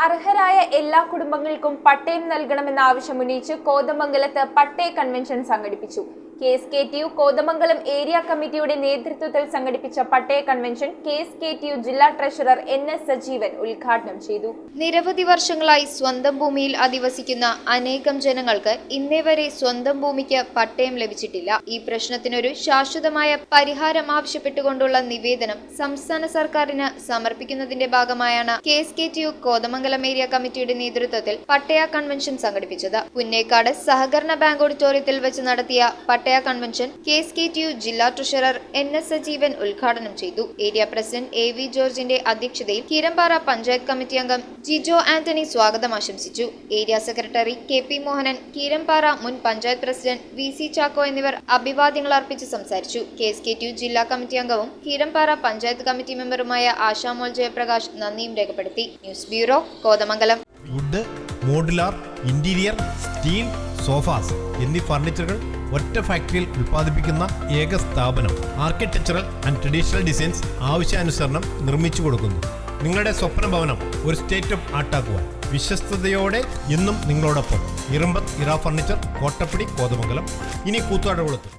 അർഹരായ എല്ലാ കുടുംബങ്ങൾക്കും പട്ടയം നൽകണമെന്ന ആവശ്യമുന്നയിച്ച് കോതമംഗലത്ത് പട്ടയ കൺവെൻഷൻ സംഘടിപ്പിച്ചു. KSKTU കോതമംഗലം ഏരിയ കമ്മിറ്റിയുടെ നേതൃത്വത്തിൽ സംഘടിപ്പിച്ച പട്ടയ കൺവെൻഷൻ KSKTU ജില്ലാ ട്രഷറർ NS സജീവൻ ഉദ്ഘാടനം ചെയ്തു. നിരവധി വർഷങ്ങളായി സ്വന്തം ഭൂമിയിൽ അധിവസിക്കുന്ന അനേകം ജനങ്ങൾക്ക് ഇന്നേ വരെ സ്വന്തം ഭൂമിക്ക് പട്ടയം ലഭിച്ചിട്ടില്ല. ഈ പ്രശ്നത്തിനൊരു ശാശ്വതമായ പരിഹാരം ആവശ്യപ്പെട്ടുകൊണ്ടുള്ള നിവേദനം സംസ്ഥാന സർക്കാരിന് സമർപ്പിക്കുന്നതിന്റെ ഭാഗമായാണ് KSKTU കോതമംഗലം ഏരിയ കമ്മിറ്റിയുടെ നേതൃത്വത്തിൽ പട്ടയ കൺവെൻഷൻ സംഘടിപ്പിച്ചത്. പുന്നേക്കാട് സഹകരണ ബാങ്ക് ഓഡിറ്റോറിയത്തിൽ വെച്ച് നടത്തിയ പട്ടയ കൺവെൻഷൻ KSKTU ജില്ലാ ട്രഷറർ NS സജീവൻ ഉദ്ഘാടനം ചെയ്തു. ഏരിയ പ്രസിഡന്റ് AV ജോർജിന്റെ അധ്യക്ഷതയിൽ കീരമ്പാറ പഞ്ചായത്ത് കമ്മിറ്റി അംഗം ജിജോ ആന്റണി സ്വാഗതം ആശംസിച്ചു. Area secretary KP Mohanan, Keerampara മുൻ പഞ്ചായത്ത് പ്രസിഡന്റ് VC ചാക്കോ എന്നിവർ അഭിവാദ്യങ്ങൾ അർപ്പിച്ച് സംസാരിച്ചു. KSKTU ജില്ലാ കമ്മിറ്റി അംഗവും കീരമ്പാറ പഞ്ചായത്ത് കമ്മിറ്റി മെമ്പറുമായ ആശാമോൾ ജയപ്രകാശ് നന്ദിയും രേഖപ്പെടുത്തി. News bureau, Kothamangalam. Wood, modular, interior, steel, sofas എന്നീ ഫർണിച്ചറുകൾ ഒറ്റ ഫാക്ടറിയിൽ ഉൽപ്പാദിപ്പിക്കുന്ന ഏക സ്ഥാപനം. ആർക്കിടെക്ചറൽ ആൻഡ് ട്രഡീഷണൽ ഡിസൈൻസ് ആവശ്യാനുസരണം നിർമ്മിച്ചു കൊടുക്കുന്നു. നിങ്ങളുടെ സ്വപ്ന ഭവനം ഒരു സ്റ്റേറ്റ് ഓഫ് ആർട്ടാക്കുവാൻ വിശ്വസ്തയോടെ എന്നും നിങ്ങളോടൊപ്പം. ഇറമ്പത്ത് ഇറ ഫർണിച്ചർ, കോട്ടപ്പടി, കോതമംഗലം. ഇനി കൂത്താട്ടുകുളത്ത്.